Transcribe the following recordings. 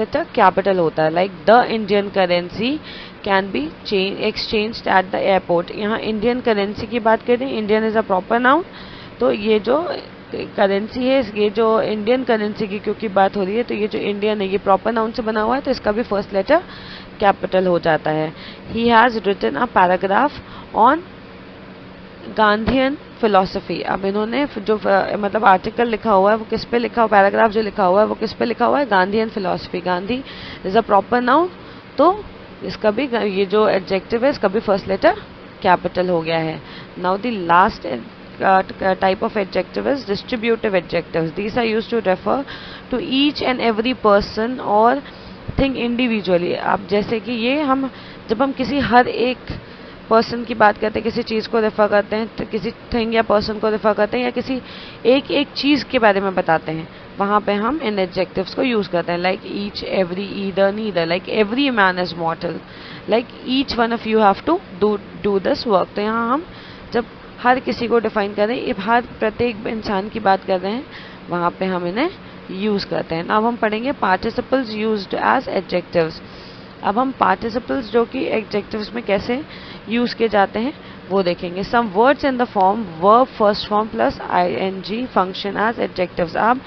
Letter capital होता है। Like the Indian currency can be exchanged at the airport. यहाँ Indian currency की बात करें, Indian is a proper noun, तो ये जो करेंसी है, ये जो इंडियन करेंसी की क्योंकि बात हो रही है, तो ये जो इंडियन है ये प्रॉपर नाउन से बना हुआ है, तो इसका भी फर्स्ट लेटर कैपिटल हो जाता है। He has written a paragraph on Gandhian philosophy. अब इन्होंने जो मतलब आर्टिकल लिखा हुआ है वो किस पे लिखा हुआ, पैराग्राफ जो लिखा हुआ है वो किस पे लिखा हुआ है, Gandhian philosophy. Gandhi is a proper noun, तो इसका भी ये जो एडजेक्टिव है इसका भी फर्स्ट लेटर कैपिटल हो गया है। Now the last type of adjective is distributive adjectives. These are used to refer to each and every person or thing individually. अब जैसे कि ये हम जब हम किसी हर एक पर्सन की बात करते हैं, किसी चीज़ को रेफर करते हैं, तो किसी थिंग या पर्सन को रेफर करते हैं, या किसी एक एक चीज़ के बारे में बताते हैं, वहाँ पे हम इन एडजेक्टिव्स को यूज़ करते हैं। Like each, every, either, neither. Like every man is mortal. Like each one of you have to do this work. तो यहाँ हम जब हर किसी को डिफाइन कर रहे हैं, हर प्रत्येक इंसान की बात कर रहे हैं, वहाँ पे हम इन्हें यूज़ करते हैं। अब हम पढ़ेंगे पार्टिसिपल्स यूज्ड एज एडजेक्टिव्स। अब हम पार्टिसिपल्स जो कि एडजेक्टिव्स में कैसे यूज़ किए जाते हैं वो देखेंगे। Some words in the form verb first form plus ing function as adjectives. अब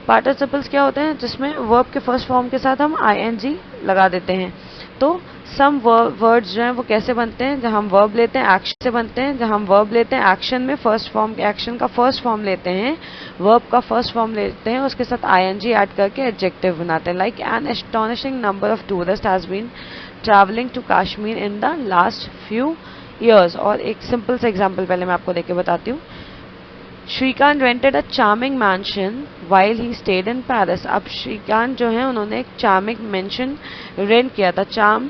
पार्टिसिपल्स क्या होते हैं, जिसमें वर्ब के फर्स्ट फॉर्म के साथ हम ing लगा देते हैं। तो सम वर्ड्स जो हैं वो कैसे बनते हैं, जहाँ हम वर्ब लेते हैं एक्शन से बनते हैं। जहाँ हम वर्ब लेते हैं एक्शन में फर्स्ट फॉर्म, एक्शन का फर्स्ट फॉर्म लेते हैं, वर्ब का फर्स्ट फॉर्म लेते हैं, उसके साथ ing ऐड करके एडजेक्टिव बनाते हैं। Like an astonishing number of tourist has been travelling to Kashmir in the last few years. और एक सिंपल सा एग्जाम्पल पहले मैं आपको देके बताती हूँ। Srikanth rented a charming mansion while he stayed in Paris. अब श्रीकांत जो है उन्होंने एक चार्मिंग मैंशन रेंट किया था। चार्म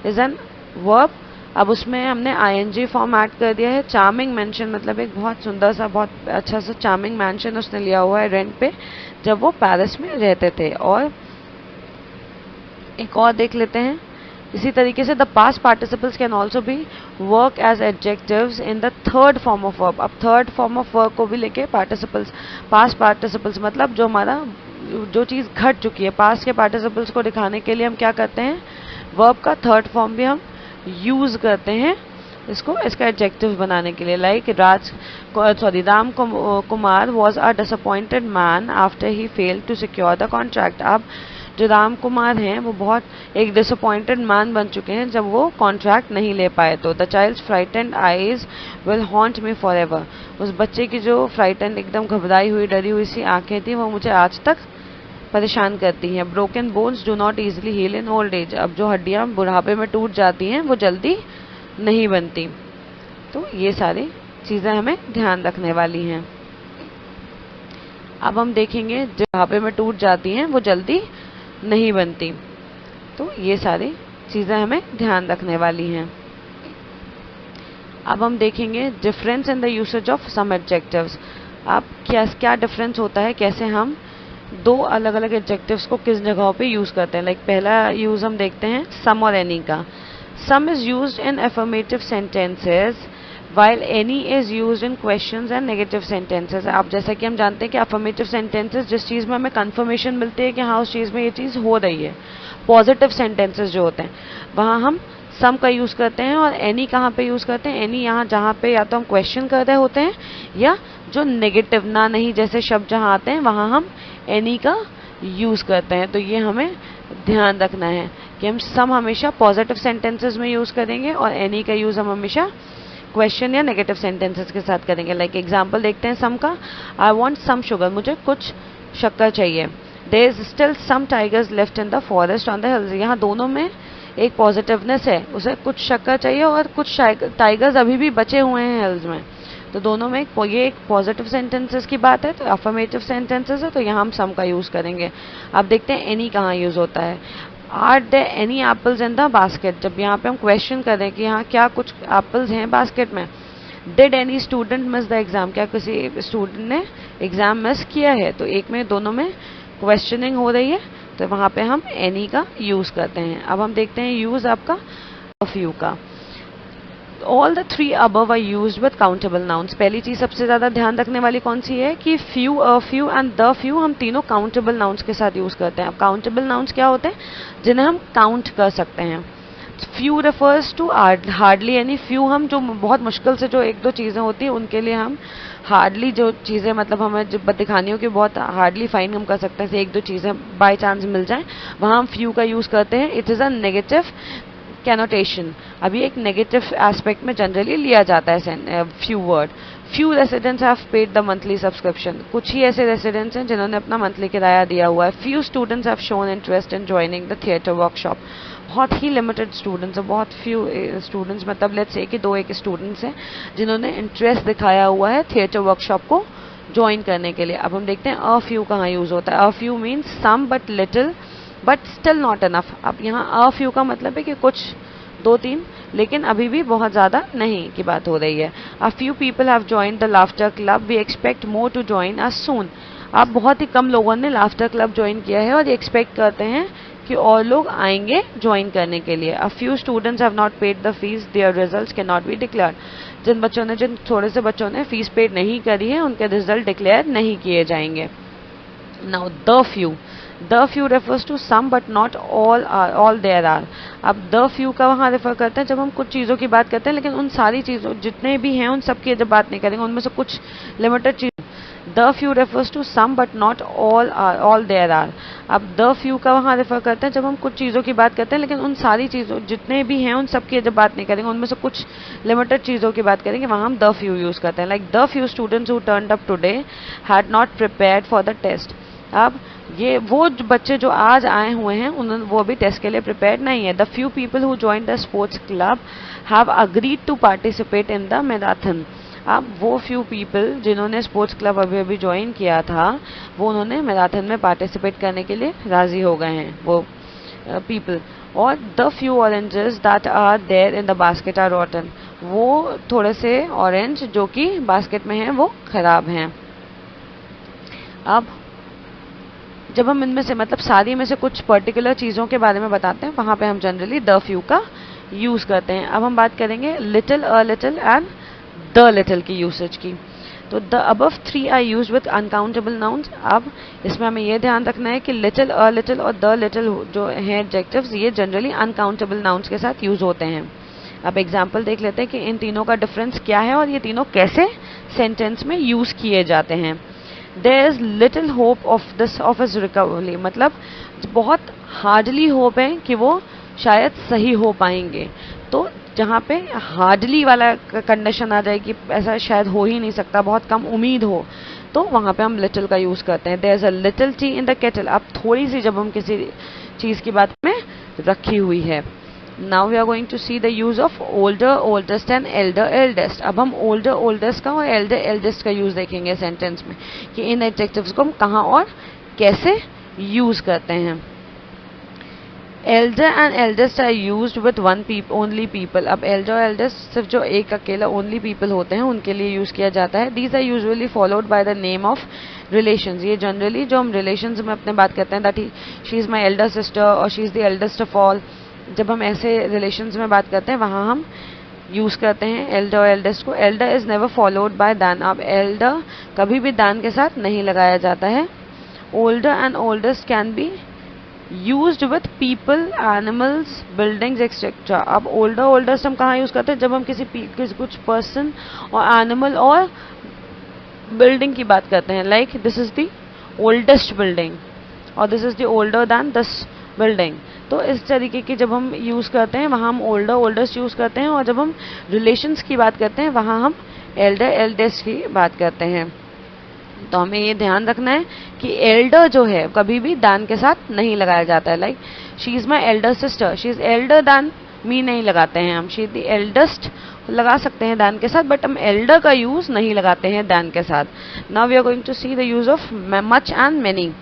इज एन वर्ब, अब उसमें हमने ing फॉर्म ऐड कर दिया है। चार्मिंग मैंशन मतलब एक बहुत सुंदर सा, बहुत अच्छा सा चार्मिंग मैंशन उसने लिया हुआ है रेंट पे, जब वो पेरिस में रहते थे। और एक और देख लेते हैं, इसी तरीके से the past participles can also be work as adjectives in the third form of verb. अब थर्ड फॉर्म ऑफ वर्ब को भी लेके पार्टिसिपल्स, पास्ट पार्टिसिपल्स मतलब जो हमारा जो चीज़ घट चुकी है, पास्ट के पार्टिसिपल्स को दिखाने के लिए हम क्या करते हैं, वर्ब का थर्ड फॉर्म भी हम यूज़ करते हैं इसको, इसका एडजेक्टिव बनाने के लिए। Like Ram Kumar was a disappointed man after he failed to secure the contract. अब जो राम कुमार हैं वो बहुत एक डिसअपॉइंटेड मैन बन चुके हैं जब वो कॉन्ट्रैक्ट नहीं ले पाए। तो the child's frightened eyes will haunt me forever. उस बच्चे की जो फ्राइटेंड, एकदम घबराई हुई, डरी हुई सी आंखें थी, वो मुझे आज तक परेशान करती हैं। Broken bones do not easily heal in old age. अब जो हड्डियाँ बुढ़ापे में टूट जाती हैं वो जल्दी नहीं बनती। तो ये सारी चीज़ें हमें ध्यान रखने वाली हैं। अब हम देखेंगे जो बुढ़ापे में टूट जाती हैं वो जल्दी नहीं बनती, तो ये सारी चीज़ें हमें ध्यान रखने वाली हैं। अब हम देखेंगे difference in the usage of some adjectives. अब क्या डिफरेंस होता है, कैसे हम दो अलग अलग एडजेक्टिव्स को किस जगहों पे यूज़ करते हैं। लाइक पहला यूज़ हम देखते हैं सम और एनी का। सम is used in affirmative sentences while any is used in questions and negative sentences। अब जैसा कि हम जानते हैं कि अफर्मेटिव सेंटेंसेस जिस चीज़ में हमें कंफर्मेशन मिलती है कि हाँ उस चीज़ में ये चीज़ हो रही है, पॉजिटिव सेंटेंसेस जो होते हैं वहाँ हम सम का यूज़ करते हैं। और एनी कहाँ पे यूज़ करते हैं, एनी यहाँ जहाँ पे या तो हम क्वेश्चन कर रहे होते हैं या जो नेगेटिव ना नहीं जैसे शब्द जहाँ आते हैं वहाँ हम एनी का यूज़ करते हैं। तो ये हमें ध्यान रखना है कि हम सम हमेशा पॉजिटिव सेंटेंसेस में यूज़ करेंगे और एनी का यूज़ हम हमेशा क्वेश्चन या नेगेटिव सेंटेंसेस के साथ करेंगे। लाइक एग्जाम्पल देखते हैं सम का। आई वॉन्ट सम शुगर, मुझे कुछ शक्कर चाहिए। There is still some tigers left in the forest on the hills. यहाँ दोनों में एक पॉजिटिवनेस है, उसे कुछ शक्कर चाहिए और कुछ टाइगर्स अभी भी बचे हुए हैं हिल्स में। तो दोनों में ये एक पॉजिटिव सेंटेंसेस की बात है, तो अफर्मेटिव सेंटेंसेस है, तो यहाँ हम सम का यूज़ करेंगे। अब देखते हैं एनी कहाँ यूज़ होता है। Are there any apples in the basket. जब यहाँ पे हम क्वेश्चन करें कि यहाँ क्या कुछ एप्पल्स हैं बास्केट में। Did any student miss the exam, क्या किसी स्टूडेंट ने एग्जाम मिस किया है। तो एक में दोनों में क्वेश्चनिंग हो रही है, तो वहाँ पे हम एनी का यूज़ करते हैं। अब हम देखते हैं यूज़ आपका ऑफ यू का। All the three above are used with countable nouns. पहली चीज सबसे ज्यादा ध्यान रखने वाली कौन सी है कि few, a few and the few हम तीनों काउंटेबल नाउन्स के साथ यूज करते हैं। अब काउंटेबल नाउन्स क्या होते हैं? जिन्हें हम काउंट कर सकते हैं। फ्यू रेफर्स टू हार्डली, यानी फ्यू हम जो बहुत मुश्किल से जो एक दो चीजें होती हैं उनके लिए हम हार्डली जो चीजें, मतलब हमें जब दिखानी हो कि बहुत हार्डली फाइन हम कर सकते हैं, एक दो चीजें बाय चांस मिल जाए, वहां हम फ्यू का यूज करते हैं। It is a negative connotation. अभी एक नेगेटिव एस्पेक्ट में जनरली लिया जाता है few word. Few residents have paid the monthly subscription. कुछ ही ऐसे रेसिडेंट्स हैं जिन्होंने अपना मंथली किराया दिया हुआ है। Few students have shown interest in joining the theatre workshop. बहुत ही लिमिटेड स्टूडेंट्स हैं, बहुत फ्यू स्टूडेंट्स, मतलब लेट्स से कि 2-1 स्टूडेंट्स हैं जिन्होंने इंटरेस्ट दिखाया हुआ है थिएटर वर्कशॉप को ज्वाइन करने के लिए। अब हम देखते हैं अ फ्यू कहाँ यूज होता है। A few means some but little but still not enough. अब यहाँ अ फ्यू का मतलब है कि कुछ 2-3, लेकिन अभी भी बहुत ज्यादा नहीं की बात हो रही है। A few people have joined the laughter club, we expect more to join us soon. अब बहुत ही कम लोगों ने लाफ्टर क्लब ज्वाइन किया है और ये एक्सपेक्ट करते हैं कि और लोग आएंगे ज्वाइन करने के लिए। A few students have not paid the fees, their results can not be declared. जिन थोड़े से बच्चों ने फीस पेड नहीं करी है उनके रिजल्ट डिक्लेयर नहीं किए जाएंगे। Now the few, the few refers to some but not all there are. अब द फ्यू का वहां रेफर करते हैं जब हम कुछ चीजों की बात करते हैं, लेकिन उन सारी चीजों जितने भी हैं उन सब की जब बात नहीं करेंगे, उनमें से कुछ लिमिटेड चीज। The few refers to some but not all there are. अब द फ्यू का वहां रेफर करते हैं जब हम कुछ चीजों की बात करते हैं, लेकिन उन सारी चीजों जितने भी हैं उन सब की जब बात नहीं करेंगे, उनमें से कुछ लिमिटेड चीजों की बात करेंगे, वहां हम द फ्यू यूज करते हैं। Like the few students who turned up today had not prepared for the test. अब ये वो बच्चे जो आज आए हुए हैं उन्होंने वो भी टेस्ट के लिए प्रिपेयर्ड नहीं है। The few people who join the sports club have agreed to participate in the marathon. अब वो फ्यू पीपल जिन्होंने स्पोर्ट्स क्लब अभी अभी ज्वाइन किया था, वो उन्होंने मैराथन में पार्टिसिपेट करने के लिए राजी हो गए हैं, वो पीपल। और the few oranges that are there in the basket are rotten. वो थोड़े से ऑरेंज जो कि बास्केट में हैं वो खराब हैं। अब जब हम इनमें से, मतलब सारी में से कुछ पर्टिकुलर चीजों के बारे में बताते हैं, वहां पे हम जनरली द फ्यू का यूज करते हैं। अब हम बात करेंगे little, a little and the little की यूसेज की। तो the above 3 are used with uncountable nouns. अब इसमें हमें यह ध्यान रखना है कि लिटिल, अ लिटिल और द लिटिल जो है एडजेक्टिव्स, ये जनरली अनकाउंटेबल नाउन्स के साथ यूज होते हैं। अब एग्जाम्पल देख लेते हैं कि इन तीनों का डिफरेंस क्या है और ये तीनों कैसे सेंटेंस में यूज किए जाते हैं। There is little hope of his recovery, मतलब बहुत हार्डली होप है कि वो शायद सही हो पाएंगे। तो जहाँ पे हार्डली वाला कंडीशन आ जाए कि ऐसा शायद हो ही नहीं सकता, बहुत कम उम्मीद हो, तो वहाँ पे हम लिटिल का यूज करते हैं। There is a little tea in the kettle। अब थोड़ी सी जब हम किसी चीज की बात में रखी हुई है। Now we are going to see the use of older, oldest and elder, eldest। अब हम older, oldest का और elder, eldest का यूज देखेंगे सेंटेंस में कि इन एडजेक्टिव्स को हम कहाँ और कैसे यूज करते हैं। Elder and eldest are used with only people। अब elder और eldest सिर्फ जो एक अकेला only people होते हैं उनके लिए यूज किया जाता है। These are usually followed by the name of relations। ये जनरली जो हम relations में अपने बात करते हैं, that she is my elder sister और she is the eldest of all, जब हम ऐसे रिलेशंस में बात करते हैं वहां हम यूज करते हैं एल्डर और एल्डेस्ट को। Elder is never followed by than. अब एल्डर कभी भी दैन के साथ नहीं लगाया जाता है। Older and oldest can be used with people, animals, buildings etcetera. अब ओल्डर ओल्डेस्ट हम कहाँ यूज करते हैं? जब हम किसी कुछ पर्सन और एनिमल और बिल्डिंग की बात करते हैं। Like this is the oldest building और this is the older than this building. तो इस तरीके की जब हम यूज करते हैं वहां हम ओल्डर ओल्डेस्ट यूज करते हैं, और जब हम रिलेशंस की बात करते हैं वहां हम एल्डर एल्डेस्ट की बात करते हैं। तो हमें ये ध्यान रखना है कि एल्डर जो है कभी भी दान के साथ नहीं लगाया जाता है। Like she is my elder sister, she is Elder दान मी नहीं लगाते हैं हम। शी इज द एल्डेस्ट लगा सकते हैं दान के साथ, बट हम एल्डर का यूज नहीं लगाते हैं दान के साथ। Now we are going to see the use of much and many.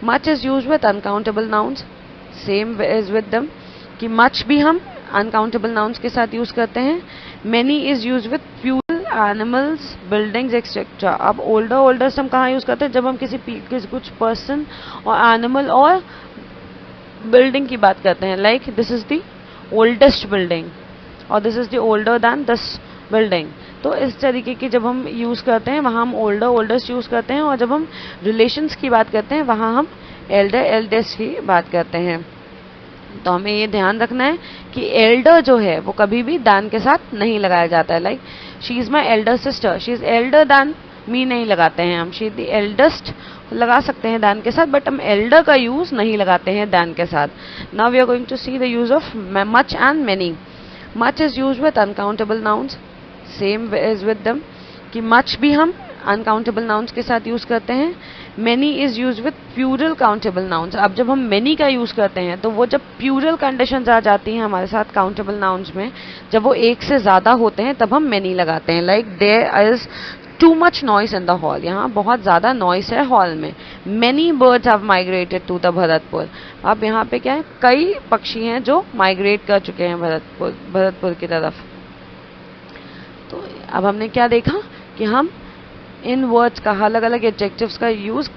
Much is use with uncountable nouns, same is with them कि मच भी हम अनकाउंटेबल नाउन्स के साथ यूज करते हैं। Many is use with plural, animals, buildings etcetera. अब older oldest हम कहाँ यूज करते हैं? जब हम किसी कुछ पर्सन और एनिमल और बिल्डिंग की बात करते हैं। Like this is the oldest building और this is the older than this building. तो इस तरीके की जब हम यूज़ करते हैं वहाँ हम ओल्डर ओल्डेस्ट यूज़ करते हैं, और जब हम रिलेशंस की बात करते हैं वहाँ हम एल्डर एल्डेस्ट की बात करते हैं। तो हमें ये ध्यान रखना है कि एल्डर जो है वो कभी भी दान के साथ नहीं लगाया जाता है। Like she is my elder sister, she is Elder दान मी नहीं लगाते हैं हम। शी इज द एल्डेस्ट लगा सकते हैं दान के साथ, बट हम एल्डर का यूज़ नहीं लगाते हैं दान के साथ। Now we are going to see the use of much and many. Much is use with uncountable nouns, same is with them कि मच भी हम अनकाउंटेबल नाउन्स के साथ यूज़ करते हैं। Many is use with plural countable nouns. अब जब हम मैनी का यूज़ करते हैं तो वो जब प्यूरल कंडीशंस आ जाती हैं हमारे साथ काउंटेबल नाउन्स में, जब वो एक से ज़्यादा होते हैं तब हम मैनी लगाते हैं। Like there is too much noise in the hall, यहाँ बहुत ज़्यादा नॉइस है हॉल में। Many birds have migrated to the Bharatpur. अब यहाँ पे क्या है, कई पक्षी हैं जो माइग्रेट कर चुके हैं भरतपुर की तरफ। तो अब हमने क्या देखा कि हम इन वर्ड्स का अलग अलग एडजेक्टिव्स का यूज़